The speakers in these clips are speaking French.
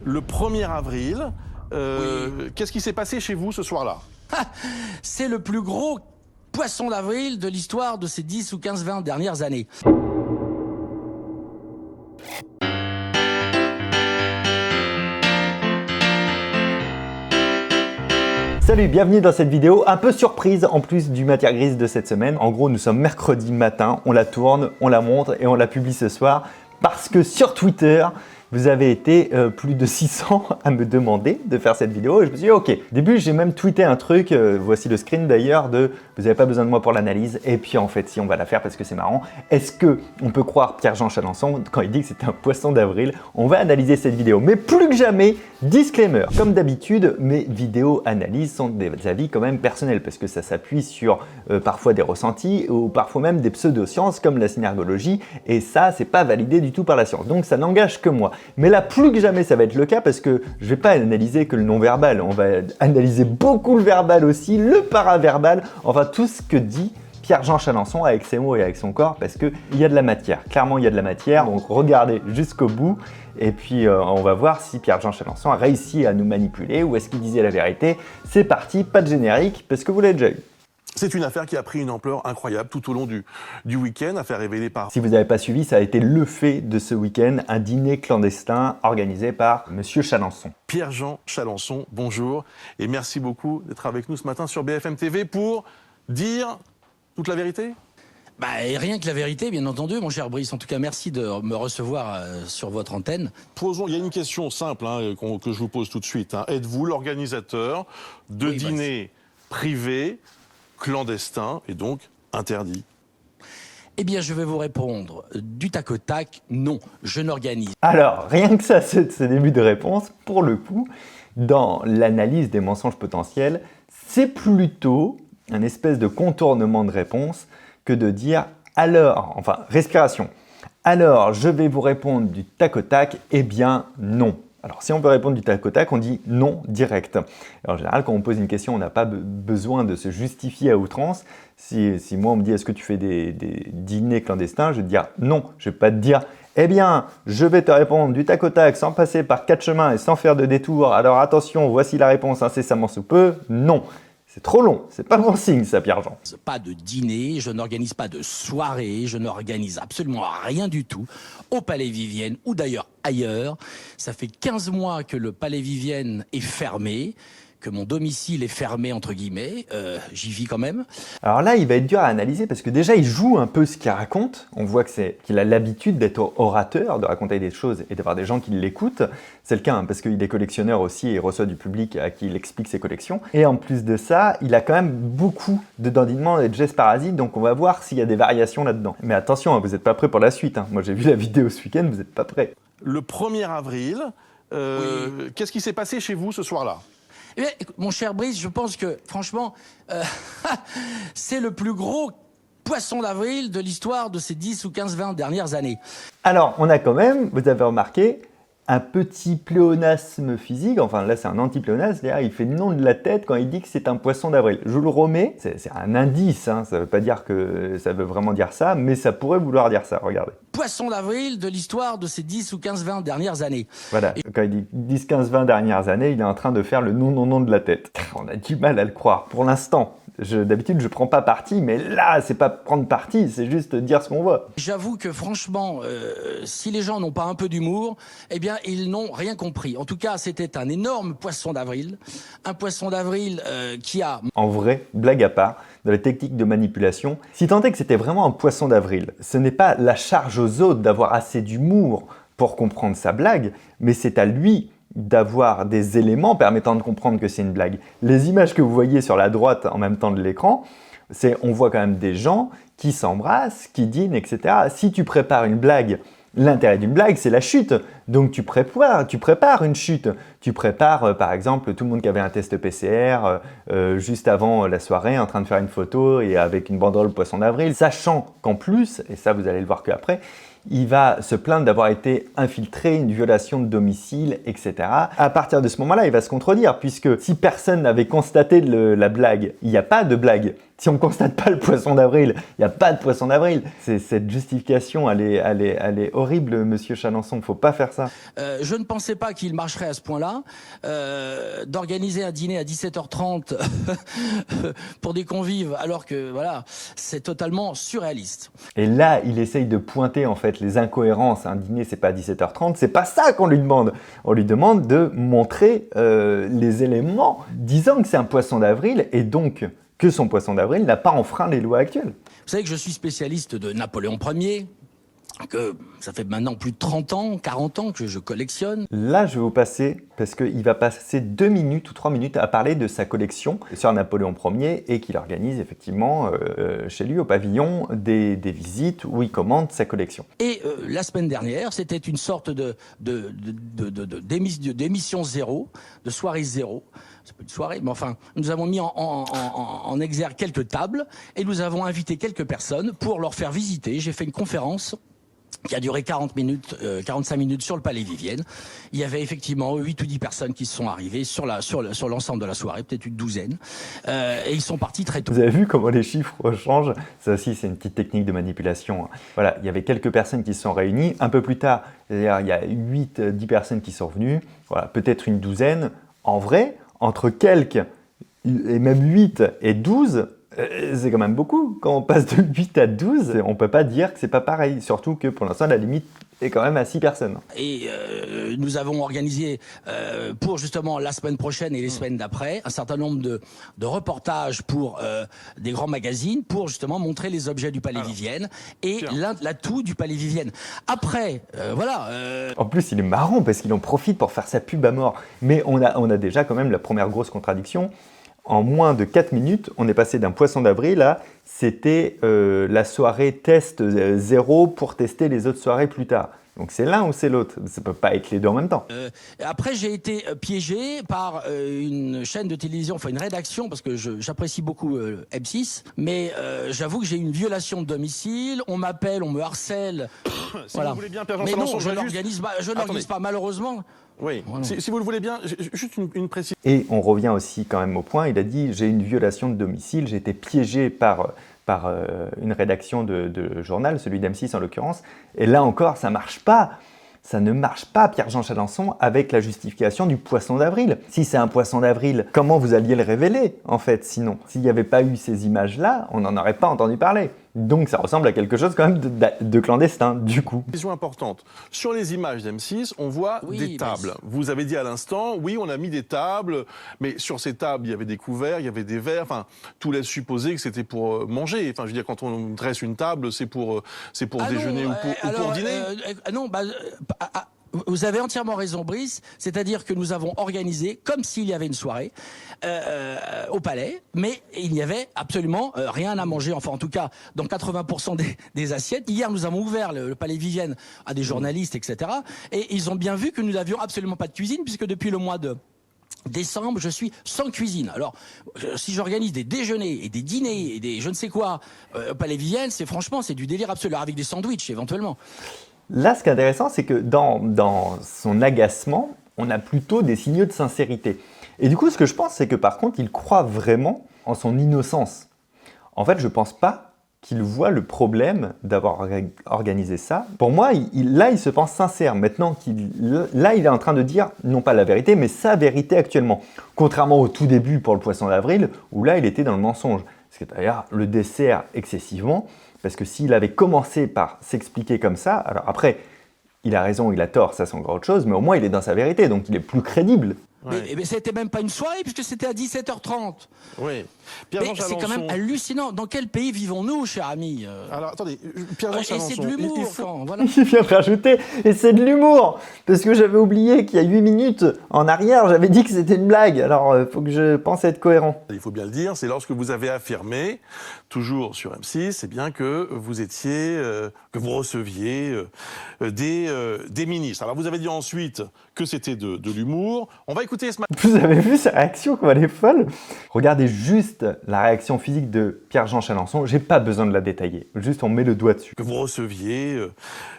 Le 1er avril, Oui. qu'est-ce qui s'est passé chez vous ce soir-là? C'est le plus gros poisson d'avril de l'histoire de ces 10 ou 15, 20 dernières années. Salut, bienvenue dans cette vidéo un peu surprise en plus du matière grise de cette semaine. En gros, nous sommes mercredi matin, on la tourne, on la montre et on la publie ce soir parce que sur Twitter, vous avez été plus de 600 à me demander de faire cette vidéo et je me suis dit ok. Au début, j'ai même tweeté un truc, voici le screen d'ailleurs, de vous n'avez pas besoin de moi pour l'analyse et puis en fait si on va la faire parce que c'est marrant. Est-ce que on peut croire Pierre-Jean Chalençon quand il dit que c'est un poisson d'avril? On va analyser cette vidéo, mais plus que jamais, disclaimer. Comme d'habitude, mes vidéos analyses sont des avis quand même personnels parce que ça s'appuie sur parfois des ressentis ou parfois même des pseudosciences comme la synergologie et ça, c'est pas validé du tout par la science. Donc ça n'engage que moi. Mais là, plus que jamais, ça va être le cas parce que je vais pas analyser que le non-verbal. On va analyser beaucoup le verbal aussi, le paraverbal, enfin tout ce que dit Pierre-Jean Chalençon avec ses mots et avec son corps parce qu'il y a de la matière. Clairement, il y a de la matière. Donc regardez jusqu'au bout et puis on va voir si Pierre-Jean Chalençon a réussi à nous manipuler ou est-ce qu'il disait la vérité. C'est parti, pas de générique parce que vous l'avez déjà eu. C'est une affaire qui a pris une ampleur incroyable tout au long du week-end, affaire révélée par... Si vous n'avez pas suivi, ça a été le fait de ce week-end, un dîner clandestin organisé par Monsieur Chalençon. Pierre-Jean Chalençon, bonjour et merci beaucoup d'être avec nous ce matin sur BFM TV pour dire toute la vérité. Et rien que la vérité, bien entendu, mon cher Brice. En tout cas, merci de me recevoir sur votre antenne. Posons, il y a une question simple que je vous pose tout de suite. Êtes-vous l'organisateur de dîners privés, clandestins et donc interdits? Eh bien, je vais vous répondre du tac au tac, non, je n'organise. Alors, rien que ça, ce début de réponse, pour le coup, dans l'analyse des mensonges potentiels, c'est plutôt un espèce de contournement de réponse que de dire alors, enfin, respiration. Alors, je vais vous répondre du tac au tac, eh bien non. Alors, si on veut répondre du tac au tac, on dit non direct. Alors, en général, quand on pose une question, on n'a pas besoin de se justifier à outrance. Si moi, on me dit « Est-ce que tu fais des dîners clandestins ?» Je vais te dire « Non ». Je ne vais pas te dire « Eh bien, je vais te répondre du tac au tac sans passer par 4 chemins et sans faire de détour. Alors, attention, voici la réponse incessamment sous peu. » Non. C'est trop long, c'est pas bon signe ça, Pierre-Jean. Pas de dîner, je n'organise pas de soirée, je n'organise absolument rien du tout au Palais Vivienne ou d'ailleurs ailleurs. Ça fait 15 mois que le Palais Vivienne est fermé, que mon domicile est fermé entre guillemets, j'y vis quand même. Alors là, il va être dur à analyser parce que déjà, il joue un peu ce qu'il raconte. On voit qu'il a l'habitude d'être orateur, de raconter des choses et d'avoir des gens qui l'écoutent. C'est le cas parce qu'il est collectionneur aussi et reçoit du public à qui il explique ses collections. Et en plus de ça, il a quand même beaucoup de dandinements et de gestes parasites, donc on va voir s'il y a des variations là-dedans. Mais attention, vous n'êtes pas prêts pour la suite. Moi, j'ai vu la vidéo ce week-end, vous n'êtes pas prêts. Le 1er avril, qu'est-ce qui s'est passé chez vous ce soir-là? Eh bien, mon cher Brice, je pense que, franchement, c'est le plus gros poisson d'avril de l'histoire de ces 10 ou 15, 20 dernières années. Alors, on a quand même, vous avez remarqué, un petit pléonasme physique, enfin là c'est un anti-pléonasme, il fait le nom de la tête quand il dit que c'est un poisson d'avril. Je le remets, c'est un indice, ça ne veut pas dire que ça veut vraiment dire ça, mais ça pourrait vouloir dire ça, regardez. Poisson d'avril de l'histoire de ces 10 ou 15, 20 dernières années. Voilà, quand il dit 10, 15, 20 dernières années, il est en train de faire le non de la tête. On a du mal à le croire, pour l'instant. D'habitude, je prends pas parti, mais là, c'est pas prendre parti, c'est juste dire ce qu'on voit. J'avoue que franchement, si les gens n'ont pas un peu d'humour, eh bien, ils n'ont rien compris. En tout cas, c'était un énorme poisson d'avril. Un poisson d'avril qui a... En vrai, blague à part, dans la technique de manipulation, si tant est que c'était vraiment un poisson d'avril, ce n'est pas la charge aux autres d'avoir assez d'humour pour comprendre sa blague, mais c'est à lui d'avoir des éléments permettant de comprendre que c'est une blague. Les images que vous voyez sur la droite en même temps de l'écran, on voit quand même des gens qui s'embrassent, qui dînent, etc. Si tu prépares une blague, l'intérêt d'une blague, c'est la chute. Donc tu prépares une chute. Tu prépares, par exemple, tout le monde qui avait un test PCR juste avant la soirée en train de faire une photo et avec une banderole poisson d'avril, sachant qu'en plus, et ça vous allez le voir qu'après, il va se plaindre d'avoir été infiltré, une violation de domicile, etc. À partir de ce moment-là, il va se contredire, puisque si personne n'avait constaté la blague, il n'y a pas de blague. Si on ne constate pas le poisson d'avril, il n'y a pas de poisson d'avril. Cette justification, elle est horrible, monsieur Chalençon. Il ne faut pas faire ça. Je ne pensais pas qu'il marcherait à ce point-là. D'organiser un dîner à 17h30 pour des convives, alors que voilà, c'est totalement surréaliste. Et là, il essaye de pointer en fait les incohérences. Un dîner, c'est pas à 17h30. C'est pas ça qu'on lui demande. On lui demande de montrer les éléments disant que c'est un poisson d'avril et donc que son poisson d'avril n'a pas enfreint les lois actuelles. Vous savez que je suis spécialiste de Napoléon Ier, que ça fait maintenant plus de 30 ans, 40 ans que je collectionne. Là, je vais vous passer, parce qu'il va passer 2 minutes ou 3 minutes à parler de sa collection sur Napoléon Ier et qu'il organise effectivement chez lui au pavillon des visites où il commande sa collection. Et la semaine dernière, c'était une sorte d'émission zéro, de soirée zéro. C'est pas une soirée, mais enfin, nous avons mis en exergue quelques tables et nous avons invité quelques personnes pour leur faire visiter. J'ai fait une conférence qui a duré 45 minutes sur le Palais Vivienne. Il y avait effectivement 8 ou 10 personnes qui sont arrivées sur l'ensemble de la soirée, peut-être une douzaine, et ils sont partis très tôt. Vous avez vu comment les chiffres changent? Ça aussi, c'est une petite technique de manipulation. Voilà, il y avait quelques personnes qui se sont réunies. Un peu plus tard, c'est-à-dire, il y a 8-10 personnes qui sont venues, voilà, peut-être une douzaine. En vrai, entre quelques, et même 8 et 12, c'est quand même beaucoup. Quand on passe de 8 à 12, on ne peut pas dire que c'est pas pareil. Surtout que pour l'instant, la limite est quand même à 6 personnes. Et nous avons organisé pour justement la semaine prochaine et les semaines d'après un certain nombre de reportages pour des grands magazines pour justement montrer les objets du Palais Vivienne et l'atout du Palais Vivienne. Après, voilà. En plus, il est marrant parce qu'il en profite pour faire sa pub à mort. Mais on a déjà quand même la première grosse contradiction. En moins de 4 minutes, on est passé d'un poisson d'avril à c'était la soirée test 0 pour tester les autres soirées plus tard. Donc c'est l'un ou c'est l'autre. Ça ne peut pas être les deux en même temps. Après, j'ai été piégé par une chaîne de télévision, enfin une rédaction, parce que j'apprécie beaucoup M6, mais j'avoue que j'ai une violation de domicile. On m'appelle, on me harcèle. Si vous voulez bien, Pierre Jean mais Chalençon, non, je n'organise pas, malheureusement. Oui, Voilà. Si vous le voulez bien, juste une précision. Et on revient aussi quand même au point, il a dit « j'ai une violation de domicile, j'ai été piégé par une rédaction de journal, celui d'M6 en l'occurrence ». Et là encore, ça marche pas. Ça ne marche pas, Pierre-Jean Chalençon, avec la justification du poisson d'avril. Si c'est un poisson d'avril, comment vous alliez le révéler, en fait, sinon? S'il n'y avait pas eu ces images-là, on n'en aurait pas entendu parler. Donc ça ressemble à quelque chose quand même de clandestin, du coup. Question importante. Sur les images d'M6, on voit des tables. Vous avez dit à l'instant, oui, on a mis des tables, mais sur ces tables, il y avait des couverts, il y avait des verres, enfin, tout laisse supposer que c'était pour manger. Enfin, je veux dire, quand on dresse une table, c'est pour déjeuner ou pour dîner. Vous avez entièrement raison, Brice. C'est-à-dire que nous avons organisé comme s'il y avait une soirée au Palais, mais il n'y avait absolument rien à manger. Enfin, en tout cas, dans 80% des assiettes. Hier, nous avons ouvert le Palais Vivienne à des journalistes, etc. Et ils ont bien vu que nous n'avions absolument pas de cuisine, puisque depuis le mois de décembre, je suis sans cuisine. Alors, si j'organise des déjeuners et des dîners et des je ne sais quoi au Palais Vivienne, c'est du délire absolu, avec des sandwichs éventuellement. Là, ce qui est intéressant, c'est que dans son agacement, on a plutôt des signaux de sincérité. Et du coup, ce que je pense, c'est que par contre, il croit vraiment en son innocence. En fait, je ne pense pas qu'il voit le problème d'avoir organisé ça. Pour moi, là, il se pense sincère. Maintenant, là, il est en train de dire, non pas la vérité, mais sa vérité actuellement. Contrairement au tout début pour le poisson d'avril, où là, il était dans le mensonge. Parce que d'ailleurs, le dessert excessivement. Parce que s'il avait commencé par s'expliquer comme ça, alors après, il a raison, il a tort, ça c'est encore autre chose, mais au moins il est dans sa vérité, donc il est plus crédible. Ouais. Mais c'était même pas une soirée, puisque c'était à 17h30. Oui. C'est quand même hallucinant. Dans quel pays vivons-nous, cher ami Alors attendez, Pierre-Jean Chalençon. Et c'est de l'humour. Voilà. Il vient de rajouter, et c'est de l'humour. Parce que j'avais oublié qu'il y a 8 minutes en arrière, j'avais dit que c'était une blague. Alors il faut que je pense être cohérent. Il faut bien le dire, c'est lorsque vous avez affirmé, toujours sur M6, c'est bien que vous étiez, que vous receviez des ministres. Alors vous avez dit ensuite que c'était de l'humour. On va écouter ce matin. Vous avez vu sa réaction comme elle est folle? Regardez juste la réaction physique de Pierre-Jean Chalençon. J'ai pas besoin de la détailler. Juste on met le doigt dessus. Que vous receviez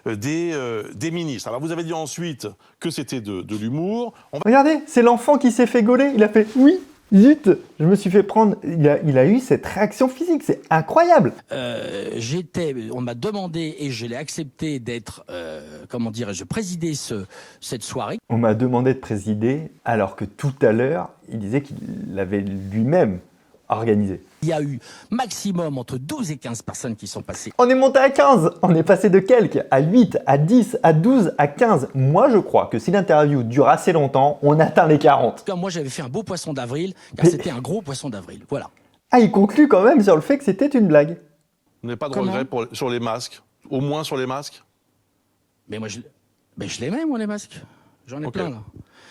des ministres. Alors vous avez dit ensuite que c'était de l'humour. Regardez, c'est l'enfant qui s'est fait gauler. Il a fait oui. Zut, je me suis fait prendre. Il a eu cette réaction physique, c'est incroyable. On m'a demandé et je l'ai accepté d'être, comment dirais-je, présider cette soirée. On m'a demandé de présider alors que tout à l'heure, il disait qu'il l'avait lui-même organisé. Il y a eu maximum entre 12 et 15 personnes qui sont passées. On est monté à 15, on est passé de quelques à 8, à 10, à 12, à 15. Moi, je crois que si l'interview dure assez longtemps, on atteint les 40. Moi, j'avais fait un beau poisson d'avril, car c'était un gros poisson d'avril. Voilà. Ah, il conclut quand même sur le fait que c'était une blague. Vous n'avez pas de regret sur les masques? Au moins sur les masques? Mais moi, je les mets, moi, les masques. J'en ai plein, là.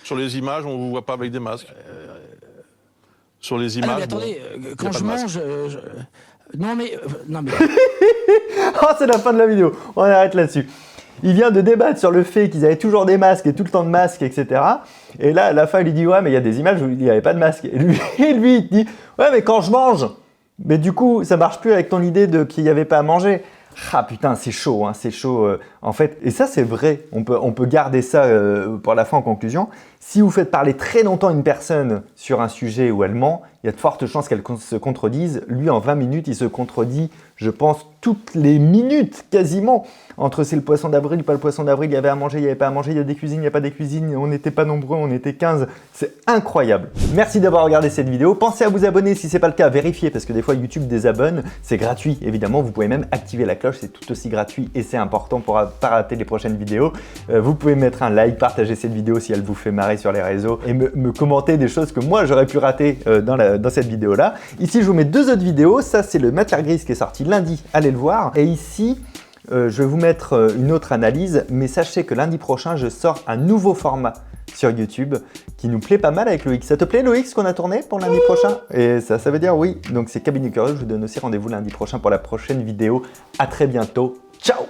Sur les images, on ne vous voit pas avec des masques? Sur les images. Ah non, mais attendez, quand je mange. Non, mais. Oh, c'est la fin de la vidéo. On arrête là-dessus. Il vient de débattre sur le fait qu'ils avaient toujours des masques et tout le temps de masques, etc. Et là, à la fin, il lui dit ouais, mais il y a des images où il n'y avait pas de masque. Et lui, il dit ouais, mais quand je mange. Mais du coup, ça marche plus avec ton idée de qu'il n'y avait pas à manger. Ah putain, c'est chaud, hein, c'est chaud en fait. Et ça, c'est vrai. On peut garder ça pour la fin en conclusion. Si vous faites parler très longtemps une personne sur un sujet où elle ment, il y a de fortes chances qu'elle se contredise. Lui, en 20 minutes, il se contredit, je pense, toutes les minutes quasiment. Entre c'est le poisson d'avril, pas le poisson d'avril, il y avait à manger, il n'y avait pas à manger, il y a des cuisines, il n'y a pas des cuisines, on n'était pas nombreux, on était 15. C'est incroyable. Merci d'avoir regardé cette vidéo. Pensez à vous abonner si ce n'est pas le cas, vérifiez parce que des fois YouTube désabonne. C'est gratuit, évidemment. Vous pouvez même activer la cloche, c'est tout aussi gratuit et c'est important pour ne pas rater les prochaines vidéos. Vous pouvez mettre un like, partager cette vidéo si elle vous fait marrer sur les réseaux et me commenter des choses que moi j'aurais pu rater dans cette vidéo-là. Ici, je vous mets deux autres vidéos. Ça, c'est le Matière Grise qui est sorti lundi. Allez le voir. Et ici, je vais vous mettre une autre analyse. Mais sachez que lundi prochain, je sors un nouveau format sur YouTube qui nous plaît pas mal avec Loïc. Ça te plaît, Loïc, ce qu'on a tourné pour lundi prochain? Et ça veut dire oui. Donc, c'est Cabinet Curieux. Je vous donne aussi rendez-vous lundi prochain pour la prochaine vidéo. À très bientôt. Ciao!